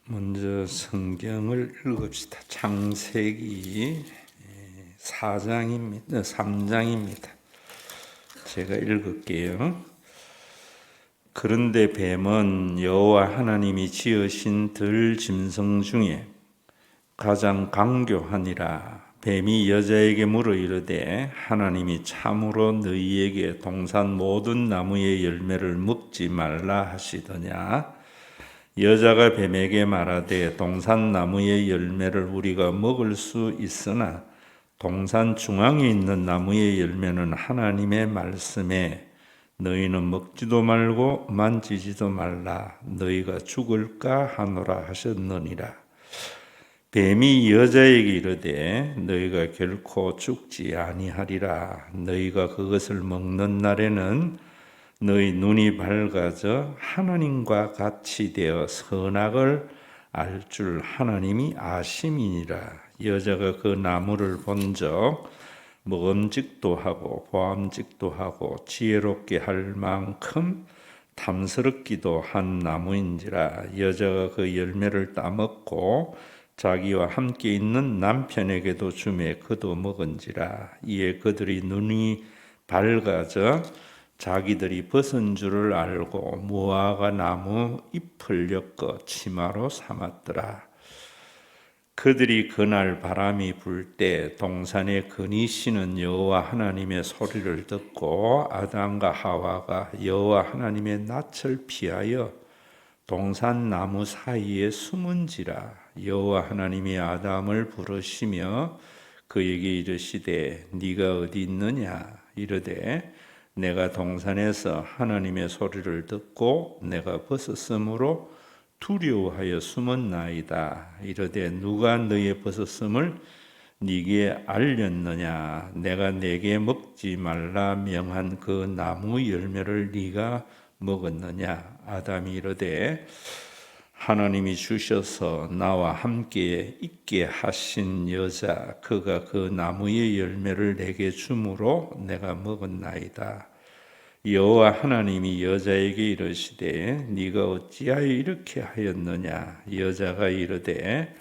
먼저 성경을 읽읍시다. 창세기 4장입니다. 3장입니다. 제가 읽을게요. 그런데 뱀은 여호와 하나님이 지으신 들 짐승 중에 가장 강교하니라. 뱀이 여자에게 물어 이르되 하나님이 참으로 너희에게 동산 모든 나무의 열매를 먹지 말라 하시더냐. 여자가 뱀에게 말하되 동산 나무의 열매를 우리가 먹을 수 있으나 동산 중앙에 있는 나무의 열매는 하나님의 말씀에 너희는 먹지도 말고 만지지도 말라 너희가 죽을까 하노라 하셨느니라. 뱀이 여자에게 이르되 너희가 결코 죽지 아니하리라. 너희가 그것을 먹는 날에는 너희 눈이 밝아져 하나님과 같이 되어 선악을 알 줄 하나님이 아심이니라. 여자가 그 나무를 본적 먹음직도 하고 보암직도 하고 지혜롭게 할 만큼 탐스럽기도 한 나무인지라. 여자가 그 열매를 따먹고 자기와 함께 있는 남편에게도 주매 그도 먹은지라. 이에 그들이 눈이 밝아져 자기들이 벗은 줄을 알고 무화과 나무 잎을 엮어 치마로 삼았더라. 그들이 그날 바람이 불 때 동산에 거니시는 여호와 하나님의 소리를 듣고 아담과 하와가 여호와 하나님의 낯을 피하여 동산 나무 사이에 숨은지라. 여호와 하나님이 아담을 부르시며 그에게 이르시되 네가 어디 있느냐. 이르되 내가 동산에서 하나님의 소리를 듣고 내가 벗었으므로 두려워하여 숨었나이다. 이르되 누가 너의 벗었음을 네게 알렸느냐. 내가 네게 먹지 말라 명한 그 나무 열매를 네가 먹었느냐. 아담이 이르되 하나님이 주셔서 나와 함께 있게 하신 여자 그가 그 나무의 열매를 내게 주므로 내가 먹었나이다. 여호와 하나님이 여자에게 이르시되 네가 어찌하여 이렇게 하였느냐. 여자가 이르되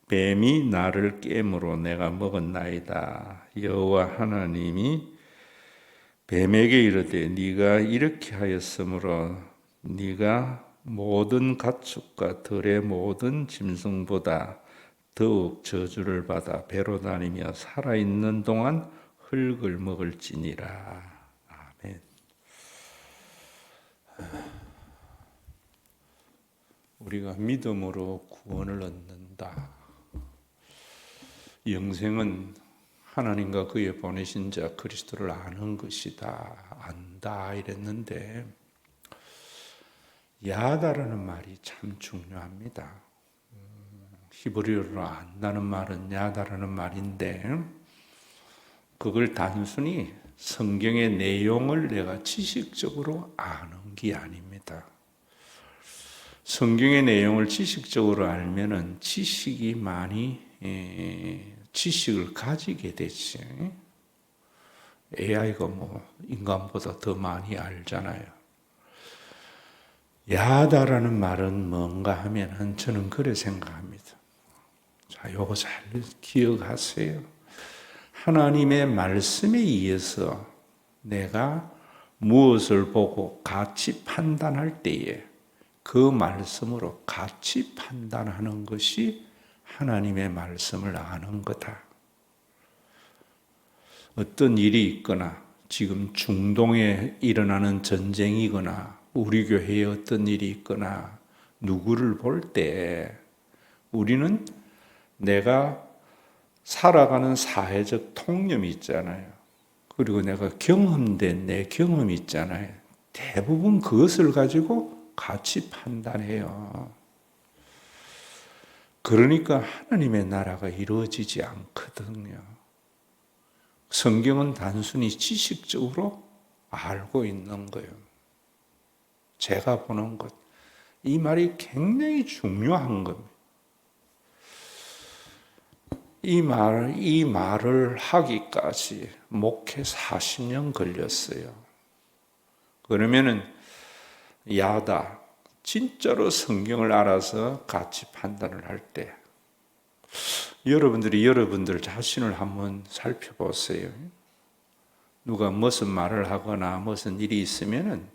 뱀이 나를 깨므로 내가 먹었나이다. 여호와 하나님이 뱀에게 이르되 네가 이렇게 하였으므로 네가 모든 가축과 들의 모든 짐승보다 더욱 저주를 받아 배로 다니며 살아있는 동안 흙을 먹을지니라. 아멘. 우리가 믿음으로 구원을 얻는다. 영생은 하나님과 그의 보내신 자 그리스도를 아는 것이다. 안다 이랬는데 야다라는 말이 참 중요합니다. 히브리어로 안다는 말은 야다라는 말인데 그걸 단순히 성경의 내용을 내가 지식적으로 아는 게 아닙니다. 성경의 내용을 지식적으로 알면은 지식이 많이 지식을 가지게 되지. AI가 인간보다 더 많이 알잖아요. 야다라는 말은 뭔가 하면은 저는 그래 생각합니다. 자, 요거 잘 기억하세요. 하나님의 말씀에 의해서 내가 무엇을 보고 가치 판단할 때에 그 말씀으로 가치 판단하는 것이 하나님의 말씀을 아는 거다. 어떤 일이 있거나 지금 중동에 일어나는 전쟁이거나 우리 교회에 어떤 일이 있거나 누구를 볼 때 우리는 내가 살아가는 사회적 통념이 있잖아요. 그리고 내가 경험된 내 경험이 있잖아요. 대부분 그것을 가지고 가치 판단해요. 그러니까 하나님의 나라가 이루어지지 않거든요. 성경은 단순히 지식적으로 알고 있는 거예요. 제가 보는 것. 이 말이 굉장히 중요한 겁니다. 이 말을 하기까지 목회 40년 걸렸어요. 그러면은 야다, 진짜로 성경을 알아서 가치 판단을 할 때 여러분들이 여러분들 자신을 한번 살펴보세요. 누가 무슨 말을 하거나 무슨 일이 있으면은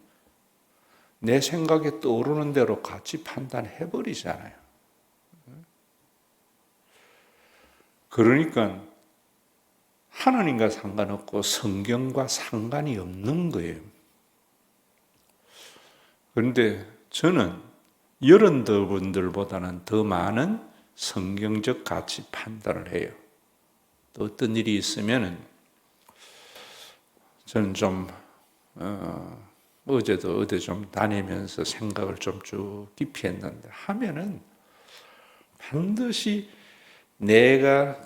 내 생각에 떠오르는 대로 가치 판단해 버리잖아요. 그러니까 하나님과 상관없고 성경과 상관이 없는 거예요. 그런데 저는 여러분들보다는 더 많은 성경적 가치 판단을 해요. 또 어떤 일이 있으면 저는 좀 어제도 어디 좀 다니면서 생각을 좀 쭉 깊이 했는데 하면은 반드시 내가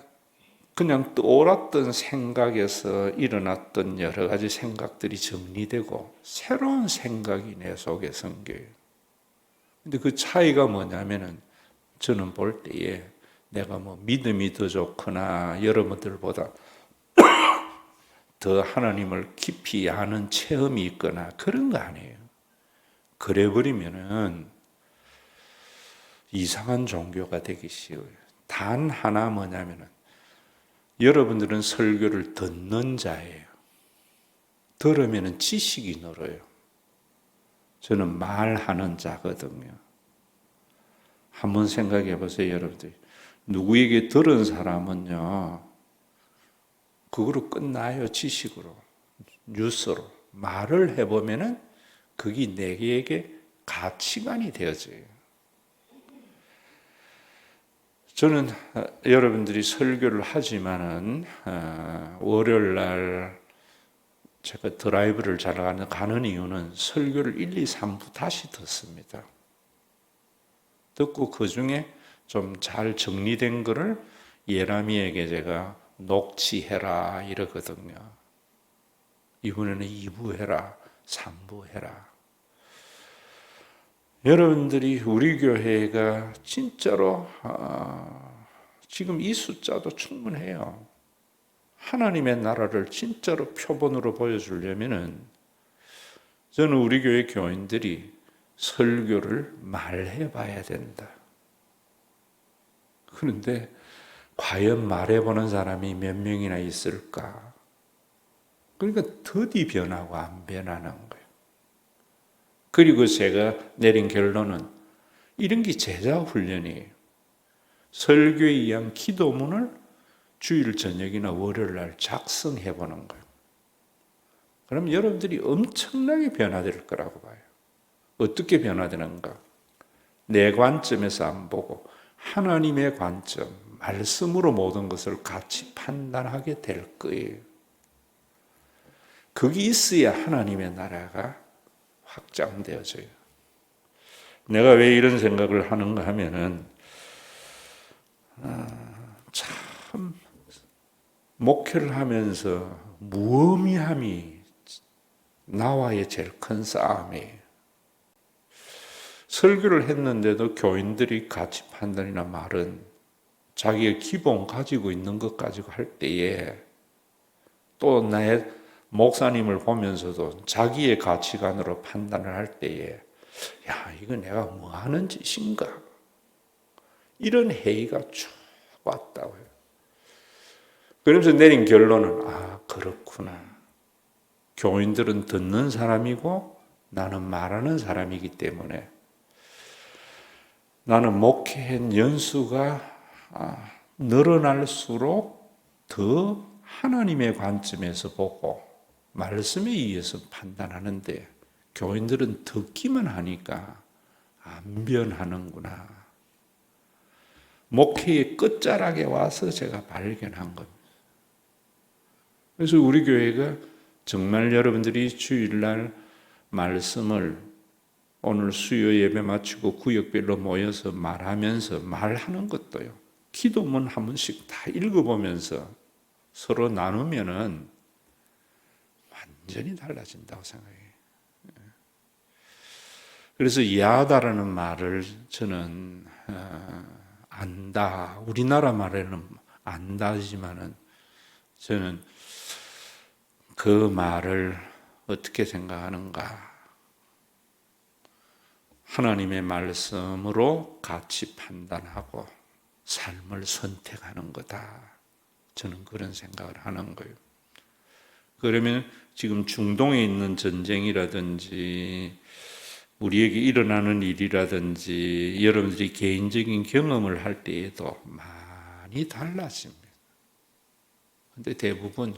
그냥 떠올랐던 생각에서 일어났던 여러 가지 생각들이 정리되고 새로운 생각이 내 속에 생겨요. 근데 그 차이가 뭐냐면은 저는 볼 때에 내가 뭐 믿음이 더 좋거나 여러분들보다 더 하나님을 깊이 아는 체험이 있거나 그런 거 아니에요. 그래 버리면은 이상한 종교가 되기 쉬워요. 단 하나 뭐냐면은 여러분들은 설교를 듣는 자예요. 들으면은 지식이 늘어요. 저는 말하는 자거든요. 한번 생각해 보세요, 여러분들. 누구에게 들은 사람은요, 그거로 끝나요, 지식으로. 뉴스로. 말을 해보면은 그게 내게 가치관이 되어져요. 저는 여러분들이 설교를 하지만은, 월요일 날 제가 드라이브를 잘 가는 이유는 설교를 1, 2, 3부 다시 듣습니다. 듣고 그 중에 좀 잘 정리된 거를 예람이에게 제가 녹취해라 이러거든요. 이번에는 2부 해라, 3부 해라. 여러분들이 우리 교회가 진짜로 지금 이 숫자도 충분해요. 하나님의 나라를 진짜로 표본으로 보여주려면은 저는 우리 교회 교인들이 설교를 말해봐야 된다. 그런데 과연 말해보는 사람이 몇 명이나 있을까? 그러니까 더디 변하고 안 변하는 거예요. 그리고 제가 내린 결론은 이런 게 제자 훈련이에요. 설교에 의한 기도문을 주일 저녁이나 월요일 날 작성해 보는 거예요. 그럼 여러분들이 엄청나게 변화될 거라고 봐요. 어떻게 변화되는가? 내 관점에서 안 보고 하나님의 관점, 말씀으로 모든 것을 같이 판단하게 될 거예요. 그게 있어야 하나님의 나라가 확장되어져요. 내가 왜 이런 생각을 하는가 하면은 참 목회를 하면서 무의미함이 나와의 제일 큰 싸움이에요. 설교를 했는데도 교인들이 가치 판단이나 말은 자기의 기본 가지고 있는 것 가지고 할 때에 또 나의 목사님을 보면서도 자기의 가치관으로 판단을 할 때에 야, 이거 내가 뭐 하는 짓인가? 이런 회의가 쭉 왔다고요. 그러면서 내린 결론은 그렇구나. 교인들은 듣는 사람이고 나는 말하는 사람이기 때문에 나는 목회한 연수가 늘어날수록 더 하나님의 관점에서 보고 말씀에 의해서 판단하는데 교인들은 듣기만 하니까 안 변하는구나. 목회의 끝자락에 와서 제가 발견한 겁니다. 그래서 우리 교회가 정말 여러분들이 주일날 말씀을 오늘 수요 예배 마치고 구역별로 모여서 말하면서 말하는 것도요. 기도문 한 번씩 다 읽어보면서 서로 나누면은 완전히 달라진다고 생각해요. 그래서 야다라는 말을 저는 안다. 우리나라 말에는 안다지만은 저는 그 말을 어떻게 생각하는가? 하나님의 말씀으로 가치 판단하고 삶을 선택하는 거다. 저는 그런 생각을 하는 거예요. 그러면 지금 중동에 있는 전쟁이라든지 우리에게 일어나는 일이라든지 여러분들이 개인적인 경험을 할 때에도 많이 달라집니다. 근데 대부분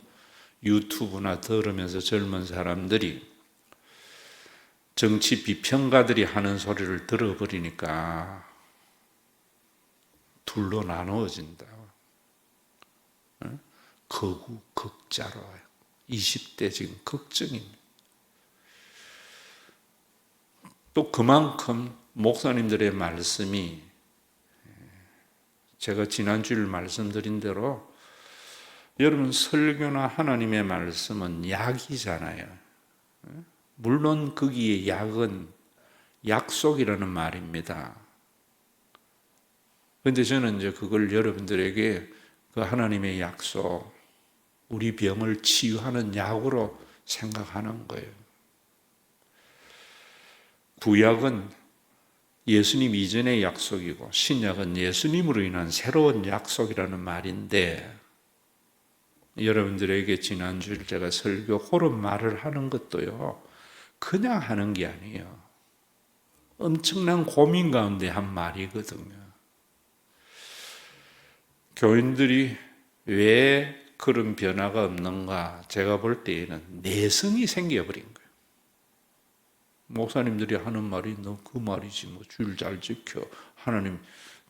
유튜브나 들으면서 젊은 사람들이 정치 비평가들이 하는 소리를 들어버리니까 둘로 나누어진다. 거구, 극자로 20대 지금 걱정입니다. 또 그만큼 목사님들의 말씀이 제가 지난주에 말씀드린 대로 여러분 설교나 하나님의 말씀은 약이잖아요. 물론 거기에 약은 약속이라는 말입니다. 그런데 저는 이제 그걸 여러분들에게 그 하나님의 약속, 우리 병을 치유하는 약으로 생각하는 거예요. 구약은 예수님 이전의 약속이고 신약은 예수님으로 인한 새로운 약속이라는 말인데 여러분들에게 지난주에 제가 설교 그런 말을 하는 것도요. 그냥 하는 게 아니에요. 엄청난 고민 가운데 한 말이거든요. 교인들이 왜 그런 변화가 없는가? 제가 볼 때에는 내성이 생겨버린 거예요. 목사님들이 하는 말이 너 그 말이지 뭐 주일 잘 지켜 하나님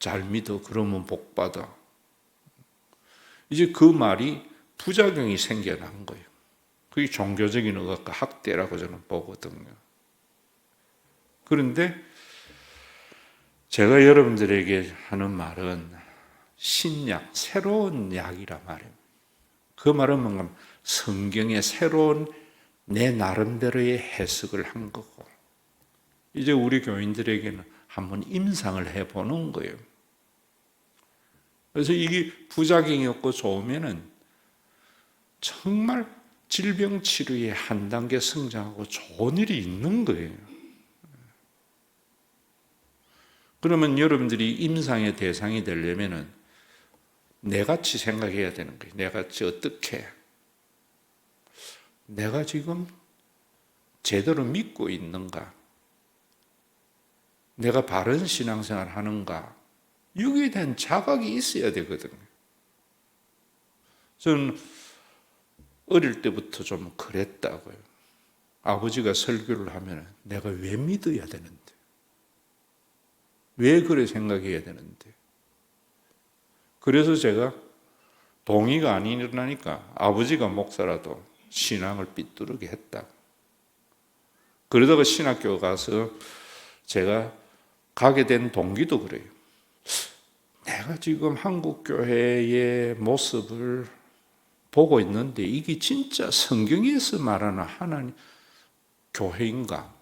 잘 믿어 그러면 복 받아. 이제 그 말이 부작용이 생겨난 거예요. 그게 종교적인 의학과 학대라고 저는 보거든요. 그런데 제가 여러분들에게 하는 말은 신약, 새로운 약이라 말이에요. 그 말은 뭔가 성경의 새로운 내 나름대로의 해석을 한 거고 이제 우리 교인들에게는 한번 임상을 해보는 거예요. 그래서 이게 부작용이 없고 좋으면은 정말 질병 치료에 한 단계 성장하고 좋은 일이 있는 거예요. 그러면 여러분들이 임상의 대상이 되려면은 내같이 생각해야 되는 거예요. 내같이 어떻게? 내가 지금 제대로 믿고 있는가? 내가 바른 신앙생활 하는가? 여기에 대한 자각이 있어야 되거든요. 저는 어릴 때부터 좀 그랬다고요. 아버지가 설교를 하면 내가 왜 믿어야 되는데? 왜 그래 생각해야 되는데? 그래서 제가 동의가 안 일어나니까 아버지가 목사라도 신앙을 삐뚤게 했다. 그러다가 신학교 가서 제가 가게 된 동기도 그래요. 내가 지금 한국교회의 모습을 보고 있는데 이게 진짜 성경에서 말하는 하나님 교회인가?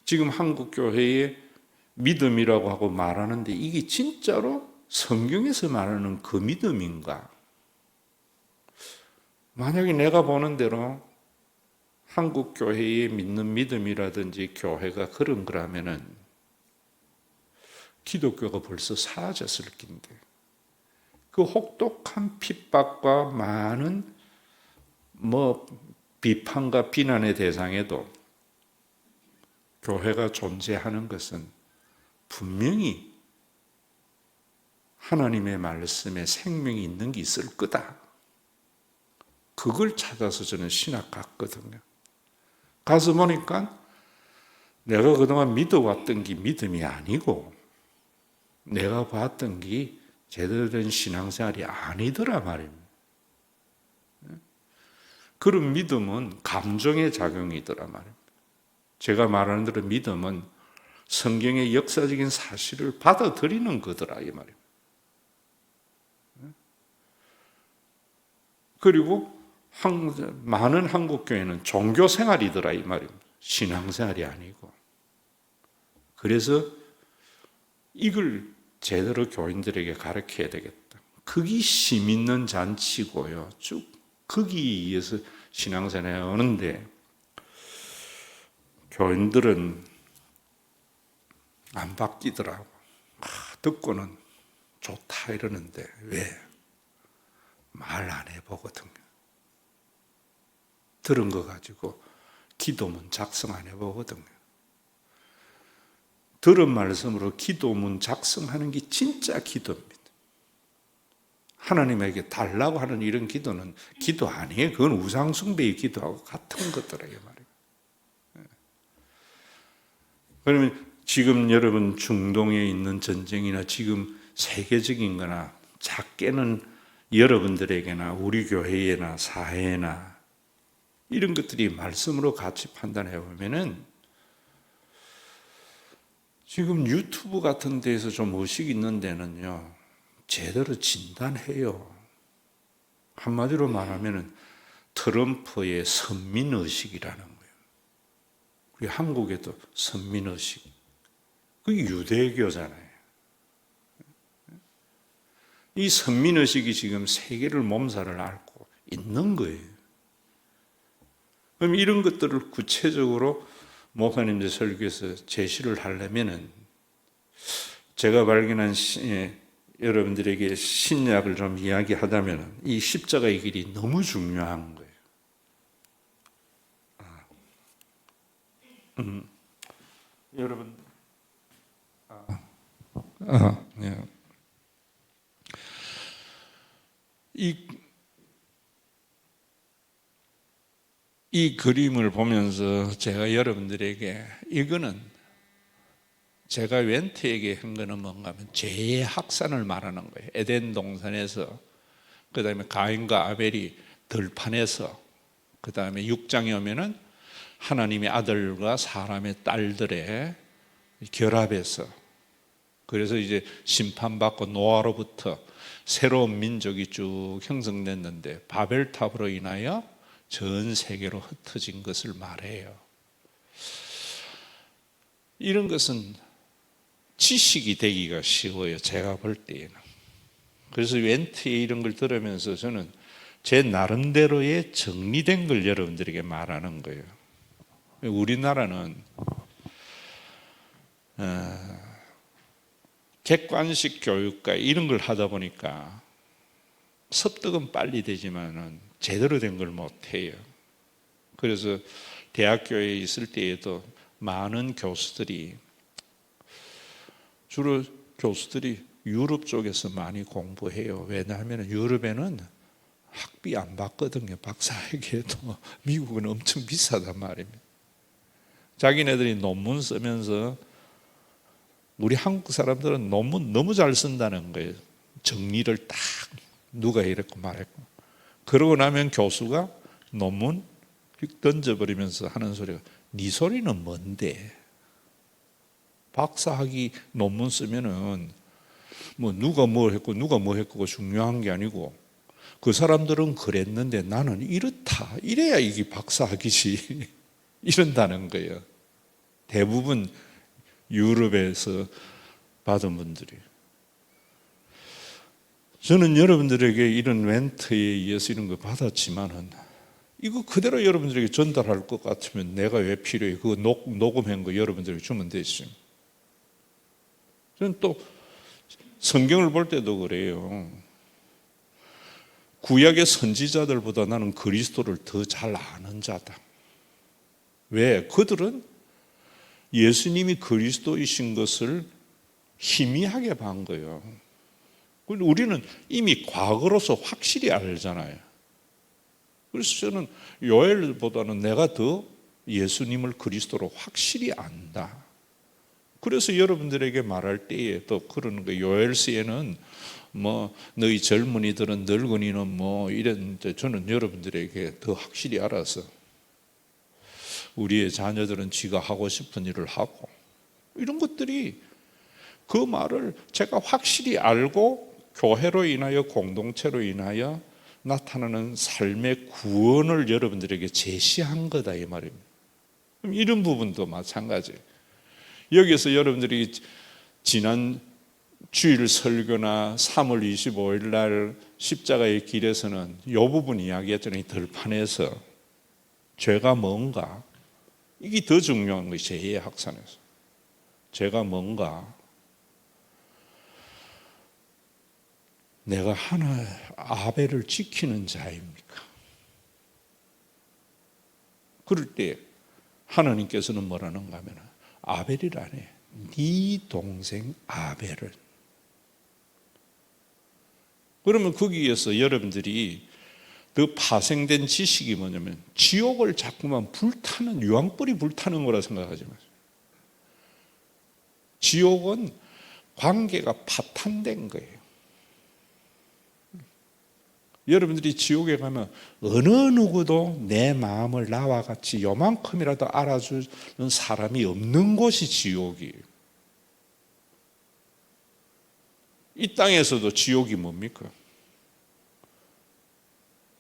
지금 한국교회의 믿음이라고 하고 말하는데 이게 진짜로 성경에서 말하는 그 믿음인가? 만약에 내가 보는 대로 한국교회의 믿는 믿음이라든지 교회가 그런 거라면은 기독교가 벌써 사라졌을 낀데 그 혹독한 핍박과 많은 비판과 비난의 대상에도 교회가 존재하는 것은 분명히 하나님의 말씀에 생명이 있는 게 있을 거다. 그걸 찾아서 저는 신학 갔거든요. 가서 보니까 내가 그동안 믿어왔던 게 믿음이 아니고 내가 봤던 게 제대로 된 신앙생활이 아니더라 말입니다. 그런 믿음은 감정의 작용이더라 말입니다. 제가 말하는 대로 믿음은 성경의 역사적인 사실을 받아들이는 거더라 이 말입니다. 그리고 많은 한국교회는 종교생활이더라 이 말입니다. 신앙생활이 아니고. 그래서 이걸 제대로 교인들에게 가르쳐야 되겠다. 그게 심 있는 잔치고요. 쭉 거기에 의해서 신앙생활을 하는데 교인들은 안 바뀌더라고. 듣고는 좋다 이러는데 왜? 말 안 해보거든요. 들은 거 가지고 기도문 작성 안 해보거든요. 들은 말씀으로 기도문 작성하는 게 진짜 기도입니다. 하나님에게 달라고 하는 이런 기도는 기도 아니에요. 그건 우상숭배의 기도하고 같은 것들이에요. 그러면 지금 여러분 중동에 있는 전쟁이나 지금 세계적인 거나 작게는 여러분들에게나 우리 교회나 사회나 이런 것들이 말씀으로 같이 판단해 보면은 지금 유튜브 같은 데에서 좀 의식 있는 데는요, 제대로 진단해요. 한마디로 말하면은 트럼프의 선민의식이라는 거예요. 우리 한국에도 선민의식. 그게 유대교잖아요. 이 선민의식이 지금 세계를 몸살을 앓고 있는 거예요. 그럼 이런 것들을 구체적으로 목사님들 설교에서 제시를 하려면은 제가 발견한 여러분들에게 신약을 좀 이야기하다면 이 십자가의 길이 너무 중요한 거예요. 여러분, 네. 이 그림을 보면서 제가 여러분들에게 이거는 제가 웬트에게 한 거는 뭔가 하면 죄의 확산을 말하는 거예요. 에덴 동산에서, 그 다음에 가인과 아벨이 들판에서, 그 다음에 6장에 오면은 하나님의 아들과 사람의 딸들의 결합에서, 그래서 이제 심판받고 노아로부터 새로운 민족이 쭉 형성됐는데 바벨탑으로 인하여 전 세계로 흩어진 것을 말해요. 이런 것은 지식이 되기가 쉬워요. 제가 볼 때에는. 그래서 웬트의 이런 걸 들으면서 저는 제 나름대로의 정리된 걸 여러분들에게 말하는 거예요. 우리나라는 객관식 교육과 이런 걸 하다 보니까 습득은 빨리 되지만은 제대로 된 걸 못해요. 그래서 대학교에 있을 때에도 많은 교수들이, 주로 교수들이 유럽 쪽에서 많이 공부해요. 왜냐하면 유럽에는 학비 안 받거든요. 박사에게도. 미국은 엄청 비싸단 말입니다. 자기네들이 논문 쓰면서 우리 한국 사람들은 논문 너무 잘 쓴다는 거예요. 정리를 딱 누가 이랬고 말했고. 그러고 나면 교수가 논문 던져버리면서 하는 소리가, 네 소리는 뭔데? 박사학위 논문 쓰면은 뭐 누가 뭐 했고 누가 뭐 했고 중요한 게 아니고, 그 사람들은 그랬는데 나는 이렇다, 이래야 이게 박사학위지 이런다는 거예요. 대부분 유럽에서 받은 분들이. 저는 여러분들에게 이런 멘트에 의해서 이런 거 받았지만은 이거 그대로 여러분들에게 전달할 것 같으면 내가 왜 필요해? 그거 녹음한 거 여러분들에게 주면 되지. 저는 또 성경을 볼 때도 그래요. 구약의 선지자들보다 나는 그리스도를 더 잘 아는 자다. 왜? 그들은 예수님이 그리스도이신 것을 희미하게 본 거예요. 우리는 이미 과거로서 확실히 알잖아요. 그래서 저는 요엘보다는 내가 더 예수님을 그리스도로 확실히 안다. 그래서 여러분들에게 말할 때에 또 그러는 거예요. 요엘서에는 뭐 너희 젊은이들은 늙은이는 뭐 이랬는데 저는 여러분들에게 더 확실히 알아서 우리의 자녀들은 지가 하고 싶은 일을 하고, 이런 것들이 그 말을 제가 확실히 알고 교회로 인하여 공동체로 인하여 나타나는 삶의 구원을 여러분들에게 제시한 거다 이 말입니다. 그럼 이런 부분도 마찬가지예요. 여기서 여러분들이 지난 주일 설교나 3월 25일 날 십자가의 길에서는 이 부분 이야기했잖아요. 들판에서 죄가 뭔가 이게 더 중요한 거예요. 제2의 학산에서. 제가 뭔가 내가 아벨을 지키는 자입니까? 그럴 때 하나님께서는 뭐라는가 하면 아벨이라네. 네 동생 아벨을. 그러면 거기에서 여러분들이 그 파생된 지식이 뭐냐면 지옥을 자꾸만 불타는 유황불이 불타는 거라 생각하지 마세요. 지옥은 관계가 파탄된 거예요. 여러분들이 지옥에 가면 어느 누구도 내 마음을 나와 같이 요만큼이라도 알아주는 사람이 없는 곳이 지옥이에요. 이 땅에서도 지옥이 뭡니까?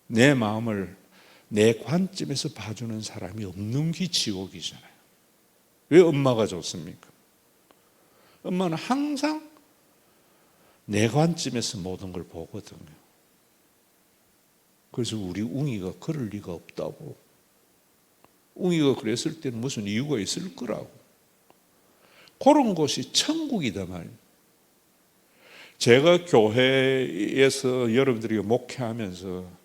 내 마음을 내 관점에서 봐주는 사람이 없는 게 지옥이잖아요. 왜 엄마가 좋습니까? 엄마는 항상 내 관점에서 모든 걸 보거든요. 그래서 우리 웅이가 그럴 리가 없다고. 웅이가 그랬을 때는 무슨 이유가 있을 거라고. 그런 곳이 천국이다 말이에요. 제가 교회에서 여러분들이 목회하면서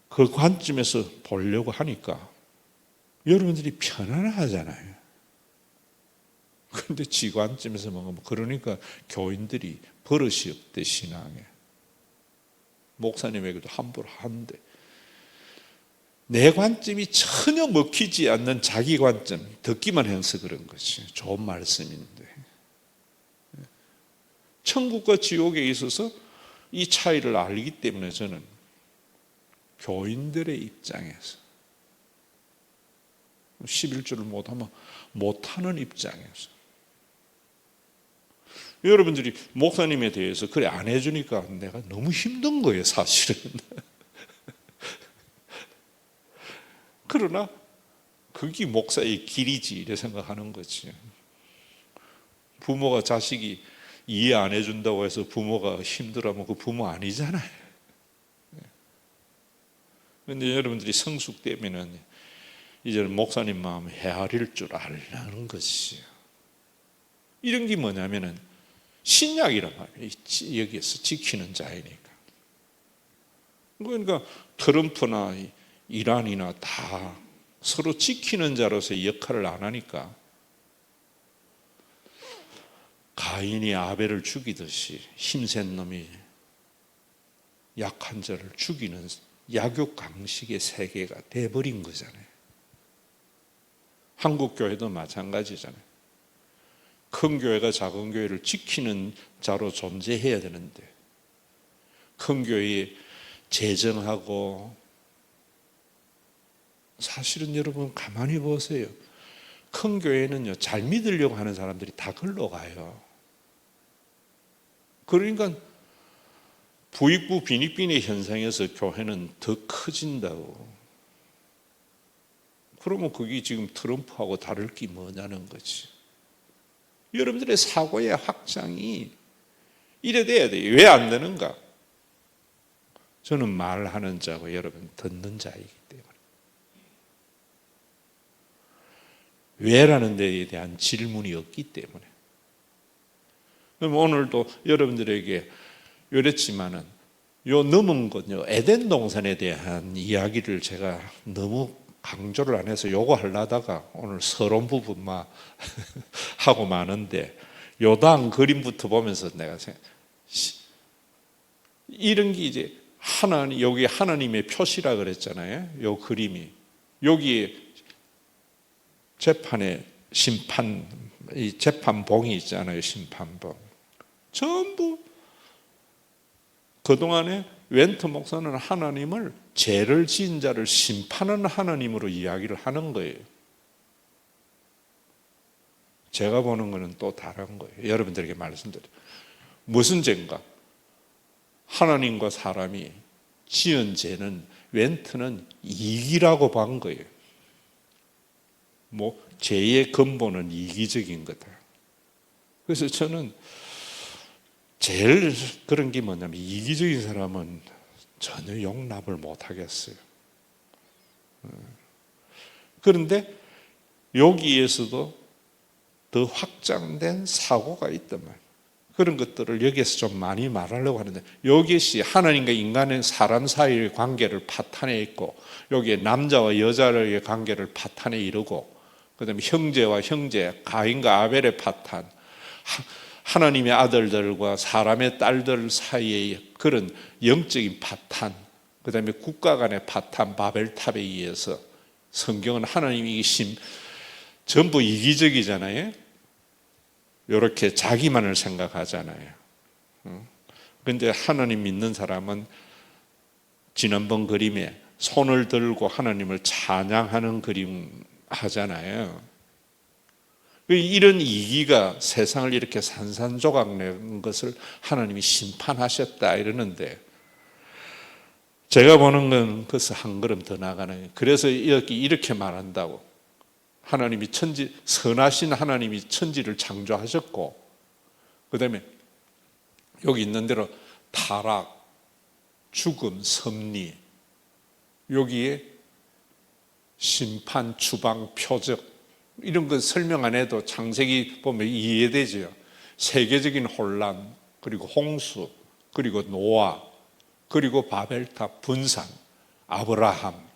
그 관점에서 보려고 하니까 여러분들이 편안하잖아요. 그런데 지 관점에서 먹으면 그러니까 교인들이 버릇이 없대 신앙에. 목사님에게도 함부로 한대. 내 관점이 전혀 먹히지 않는 자기 관점, 듣기만 해서 그런 것이 좋은 말씀인데 천국과 지옥에 있어서 이 차이를 알기 때문에 저는 교인들의 입장에서 11조를 못하면 못하는 입장에서 여러분들이 목사님에 대해서 그래 안 해주니까 내가 너무 힘든 거예요 사실은. 그러나 그게 목사의 길이지 이래 생각하는 거지. 부모가 자식이 이해 안 해준다고 해서 부모가 힘들어하면 그 부모 아니잖아요. 그런데 여러분들이 성숙되면은 이제는 목사님 마음 헤아릴 줄 알라는 것이에요. 이런 게 뭐냐면은 신약이란 말이에요. 여기에서 지키는 자이니까. 그러니까 트럼프나 이란이나 다 서로 지키는 자로서의 역할을 안 하니까 가인이 아벨을 죽이듯이 힘센 놈이 약한 자를 죽이는 약육강식의 세계가 돼버린 거잖아요. 한국 교회도 마찬가지잖아요. 큰 교회가 작은 교회를 지키는 자로 존재해야 되는데 큰 교회에 재정하고 사실은 여러분 가만히 보세요. 큰 교회는요 잘 믿으려고 하는 사람들이 다 글로 가요. 그러니까 부익부 빈익빈의 현상에서 교회는 더 커진다고. 그러면 그게 지금 트럼프하고 다를 게 뭐냐는 거지. 여러분들의 사고의 확장이 이래 돼야 돼요. 왜 안 되는가? 저는 말하는 자고 여러분 듣는 자이기 때문에. 왜라는 데에 대한 질문이 없기 때문에. 그럼 오늘도 여러분들에게 이랬지만은 요 넘은 건요 에덴 동산에 대한 이야기를 제가 너무 강조를 안 해서 요거 하려다가 오늘 서론 부분만 하고 마는데 요당 그림부터 보면서 내가 이런 게 이제 하나님 여기 하나님의 표시라 그랬잖아요. 요 그림이 여기에 재판의 심판 이 재판봉이 있잖아요. 심판봉 전부 그동안에 웬트 목사는 하나님을 죄를 지은 자를 심판하는 하나님으로 이야기를 하는 거예요. 제가 보는 거는 또 다른 거예요. 여러분들에게 말씀드려요. 무슨 죄인가? 하나님과 사람이 지은 죄는 웬트는 이익이라고 본 거예요. 뭐 죄의 근본은 이기적인 거다. 그래서 저는 제일 그런 게 뭐냐면 이기적인 사람은 전혀 용납을 못 하겠어요. 그런데 여기에서도 더 확장된 사고가 있단 말이에요. 그런 것들을 여기에서 좀 많이 말하려고 하는데, 이것이 하나님과 인간의 사람 사이의 관계를 파탄에 있고, 여기에 남자와 여자의 관계를 파탄에 이르고, 그 다음에 형제와 형제, 가인과 아벨의 파탄, 하나님의 아들들과 사람의 딸들 사이의 그런 영적인 파탄, 그 다음에 국가 간의 파탄, 바벨탑에 의해서 성경은 하나님이 전부 이기적이잖아요. 이렇게 자기만을 생각하잖아요. 그런데 하나님 믿는 사람은 지난번 그림에 손을 들고 하나님을 찬양하는 그림 하잖아요. 이런 이기가 세상을 이렇게 산산조각 낸 것을 하나님이 심판하셨다 이러는데, 제가 보는 건 그것을 한 걸음 더 나가는 거예요. 그래서 여기 이렇게 말한다고. 하나님이 선하신 하나님이 천지를 창조하셨고, 그 다음에 여기 있는 대로 타락, 죽음, 섭리, 여기에 심판, 추방, 표적, 이런 거 설명 안 해도 창세기 보면 이해되죠. 세계적인 혼란, 그리고 홍수, 그리고 노아, 그리고 바벨탑, 분산, 아브라함,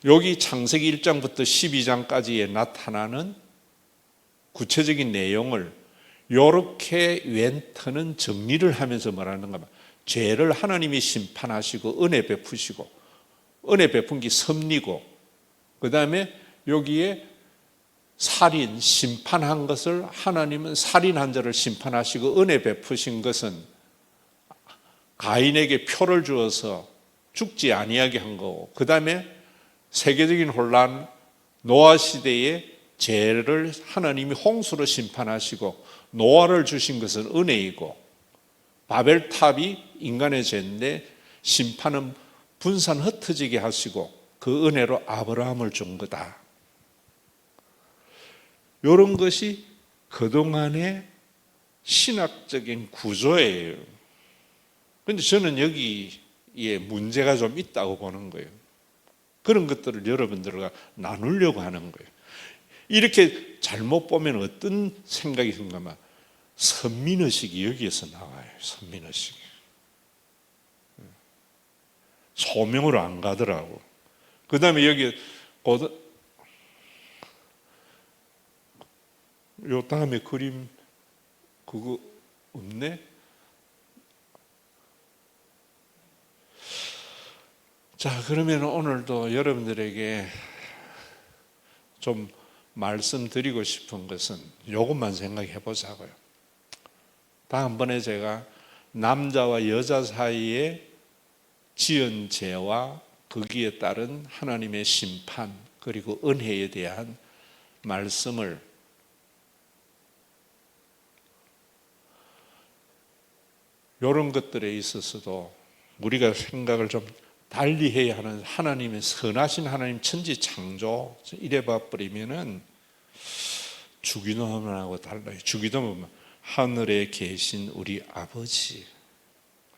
여기 창세기 1장부터 12장까지에 나타나는 구체적인 내용을 이렇게 웬터는 정리를 하면서 말하는 겁니다. 죄를 하나님이 심판하시고 은혜 베푸시고, 은혜 베푼 게 섭리고, 그 다음에 여기에 살인, 심판한 것을 하나님은 살인한 자를 심판하시고 은혜 베푸신 것은 가인에게 표를 주어서 죽지 아니하게 한 거고, 그 다음에 세계적인 혼란, 노아 시대의 죄를 하나님이 홍수로 심판하시고 노아를 주신 것은 은혜이고, 바벨탑이 인간의 죄인데 심판은 분산 흩어지게 하시고 그 은혜로 아브라함을 준 거다. 이런 것이 그동안의 신학적인 구조예요. 그런데 저는 여기에 문제가 좀 있다고 보는 거예요. 그런 것들을 여러분들과 나누려고 하는 거예요. 이렇게 잘못 보면 어떤 생각이 든가면 선민의식이 여기에서 나와요. 선민의식이. 소명으로 안 가더라고. 그 다음에 여기 요 다음에 그림 그거 없네? 자, 그러면 오늘도 여러분들에게 좀 말씀드리고 싶은 것은 이것만 생각해 보자고요. 다음번에 제가 남자와 여자 사이에 지은 죄와 거기에 따른 하나님의 심판 그리고 은혜에 대한 말씀을 이런 것들에 있어서도 우리가 생각을 좀 달리 해야 하는, 하나님의 선하신 하나님 천지 창조 이래 봐버리면은 주기도문하고 달라요. 주기도문은 하늘에 계신 우리 아버지,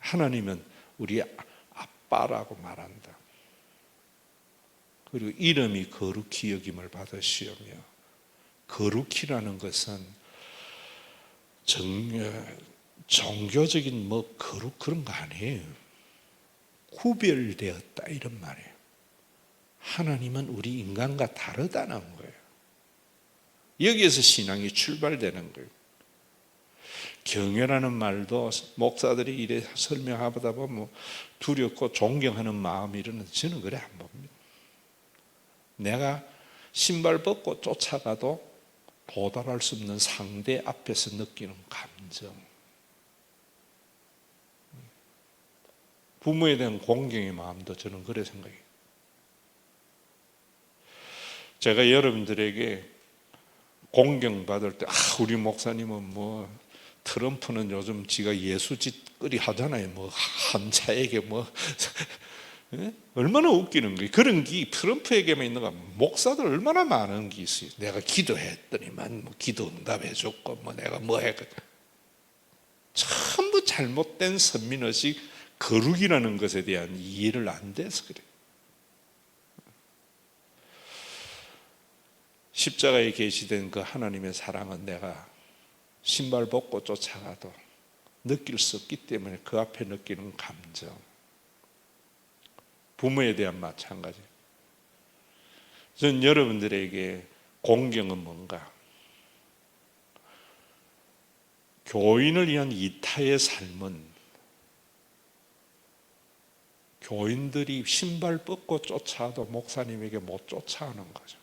하나님은 우리 아빠라고 말한다. 그리고 이름이 거룩히 여김을 받으시오며, 거룩히라는 것은 종교적인 거룩 그런 거 아니에요. 구별되었다 이런 말이에요. 하나님은 우리 인간과 다르다는 거예요. 여기에서 신앙이 출발되는 거예요. 경외라는 말도 목사들이 이래 설명하다 보면 두렵고 존경하는 마음이 이러는, 저는 그래 안 봅니다. 내가 신발 벗고 쫓아가도 도달할 수 없는 상대 앞에서 느끼는 감정, 부모에 대한 공경의 마음도 저는 그래 생각해요. 제가 여러분들에게 공경받을 때, 우리 목사님은 트럼프는 요즘 지가 예수짓거리 하잖아요. 한차에게 얼마나 웃기는 거예요. 그런 게 트럼프에게만 있는가? 목사들 얼마나 많은 게 있어요. 내가 기도했더니만 기도 응답해줬고 내가 했거든. 전부 잘못된 선민의식, 거룩이라는 것에 대한 이해를 안 돼서 그래요. 십자가에 계시된 그 하나님의 사랑은 내가 신발 벗고 쫓아가도 느낄 수 없기 때문에 그 앞에 느끼는 감정, 부모에 대한 마찬가지. 저는 여러분들에게 공경은 뭔가? 교인을 위한 이타의 삶은 교인들이 신발 벗고 쫓아도 목사님에게 못 쫓아오는 거죠.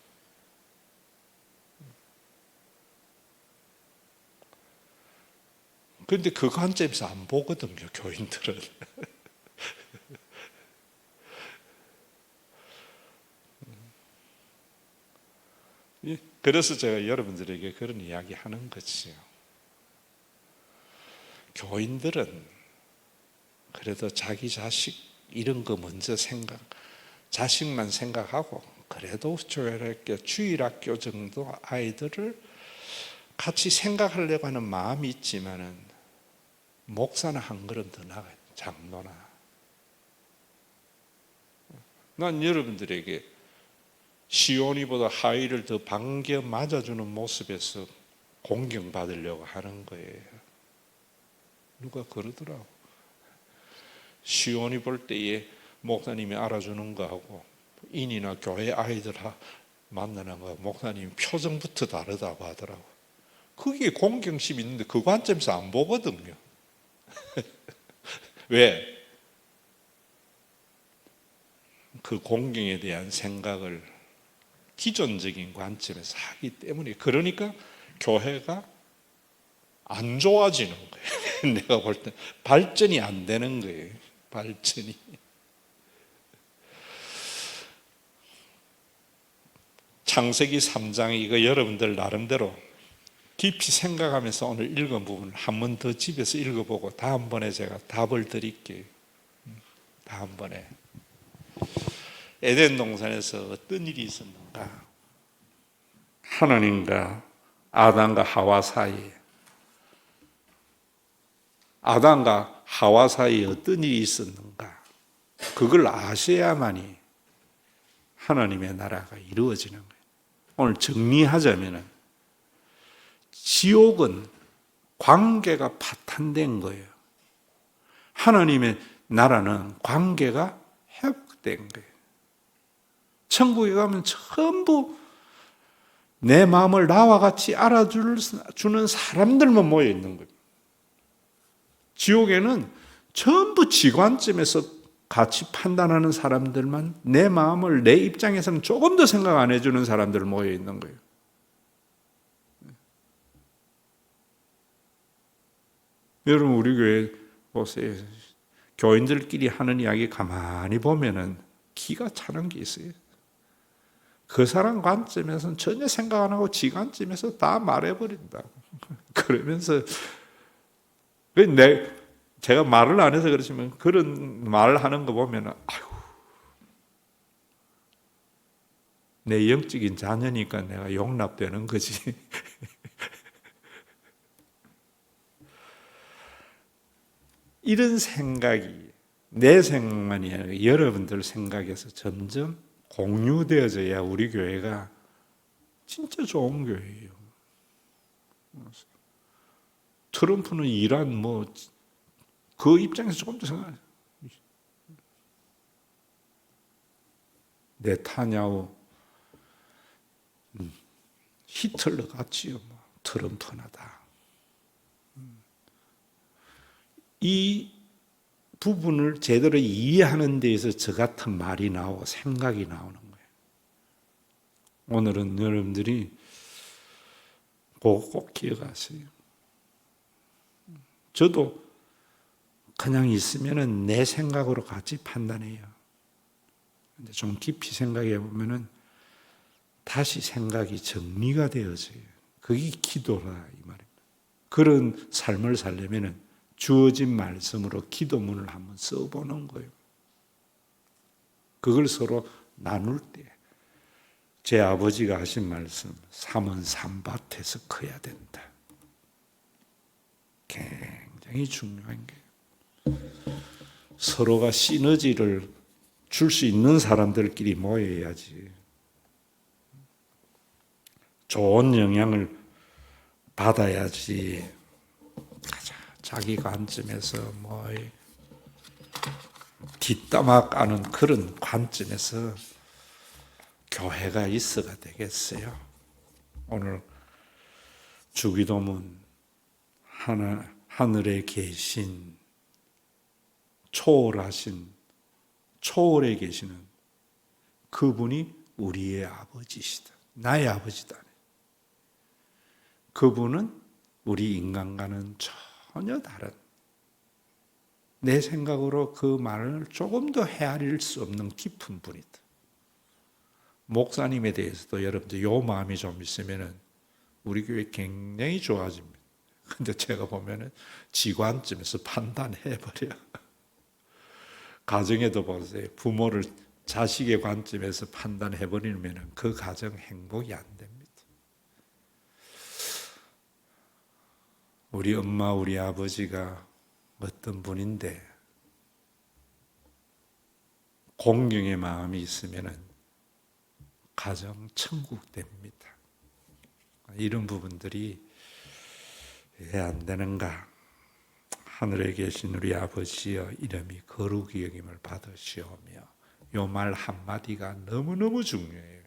그런데 그 관점에서 안 보거든요, 교인들은. 그래서 제가 여러분들에게 그런 이야기 하는 거지요. 교인들은 그래도 자기 자식 이런 거 먼저 자식만 생각하고 그래도 교회학교, 주일학교 정도 아이들을 같이 생각하려고 하는 마음이 있지만은 목사는 한 걸음 더 나가요. 장로나. 난 여러분들에게 시온이보다 하위를 더 반겨 맞아주는 모습에서 공경받으려고 하는 거예요. 누가 그러더라고. 시온이 볼 때에 목사님이 알아주는 거하고 인이나 교회 아이들 만나는 거 목사님 표정부터 다르다고 하더라고. 그게 공경심이 있는데 그 관점에서 안 보거든요. 왜? 그 공경에 대한 생각을 기존적인 관점에서 하기 때문에, 그러니까 교회가 안 좋아지는 거예요. 내가 볼 때 발전이 안 되는 거예요. 발전이. 창세기 3장 이거 여러분들 나름대로 깊이 생각하면서 오늘 읽은 부분을 한 번 더 집에서 읽어보고 다음번에 제가 답을 드릴게요. 다음번에. 에덴 동산에서 어떤 일이 있었는가? 하나님과 아담과 하와 사이에, 아담과 하와 사이에 어떤 일이 있었는가? 그걸 아셔야만이 하나님의 나라가 이루어지는 거예요. 오늘 정리하자면 지옥은 관계가 파탄된 거예요. 하나님의 나라는 관계가 회복된 거예요. 천국에 가면 전부 내 마음을 나와 같이 알아주는 사람들만 모여 있는 거예요. 지옥에는 전부 지관점에서 같이 판단하는 사람들만, 내 마음을 내 입장에서는 조금 더 생각 안 해주는 사람들 모여 있는 거예요. 여러분 우리 교회 보세요. 교인들끼리 하는 이야기 가만히 보면은 기가 차는 게 있어요. 그 사람 관점에서는 전혀 생각 안 하고 지 관점에서 다 말해버린다고. 그러면서 제가 말을 안 해서 그렇지만 그런 말을 하는 거 보면 아유, 내 영적인 자녀니까 내가 용납되는 거지. 이런 생각이 내 생각만이 아니라 여러분들 생각에서 점점 공유되어져야 우리 교회가 진짜 좋은 교회예요. 트럼프는 이란 그 입장에서 조금 더 생각해. 네타냐후 히틀러 같지요. 트럼프나 다. 이 부분을 제대로 이해하는 데에서 저 같은 말이 나오고 생각이 나오는 거예요. 오늘은 여러분들이 그거 꼭 기억하세요. 저도 그냥 있으면은 내 생각으로 같이 판단해요. 근데 좀 깊이 생각해 보면은 다시 생각이 정리가 되어져요. 그게 기도라 이 말입니다. 그런 삶을 살려면은 주어진 말씀으로 기도문을 한번 써보는 거예요. 그걸 서로 나눌 때 제 아버지가 하신 말씀, 삼은 삼밭에서 커야 된다. 굉장히 중요한 게 서로가 시너지를 줄 수 있는 사람들끼리 모여야지. 좋은 영향을 받아야지. 자기 관점에서 뭐 뒷담화 까는 그런 관점에서 교회가 있어가 되겠어요. 오늘 주기도문 하늘에 계신 초월하신 초월에 계시는 그분이 우리의 아버지시다. 나의 아버지다. 그분은 우리 인간과는 전혀 다른, 내 생각으로 그 말을 조금 더 헤아릴 수 없는 깊은 분이다. 목사님에 대해서도 여러분들 요 마음이 좀 있으면은 우리 교회 굉장히 좋아집니다. 근데 제가 보면은 지관점에서 판단해버려. 가정에도 보세요. 부모를 자식의 관점에서 판단해버리면 그 가정 행복이 안 됩니다. 우리 엄마, 우리 아버지가 어떤 분인데 공경의 마음이 있으면 가정 천국 됩니다. 이런 부분들이 왜 안 되는가? 하늘에 계신 우리 아버지여 이름이 거룩히 여김을 받으시오며 요 말 한마디가 너무너무 중요해요.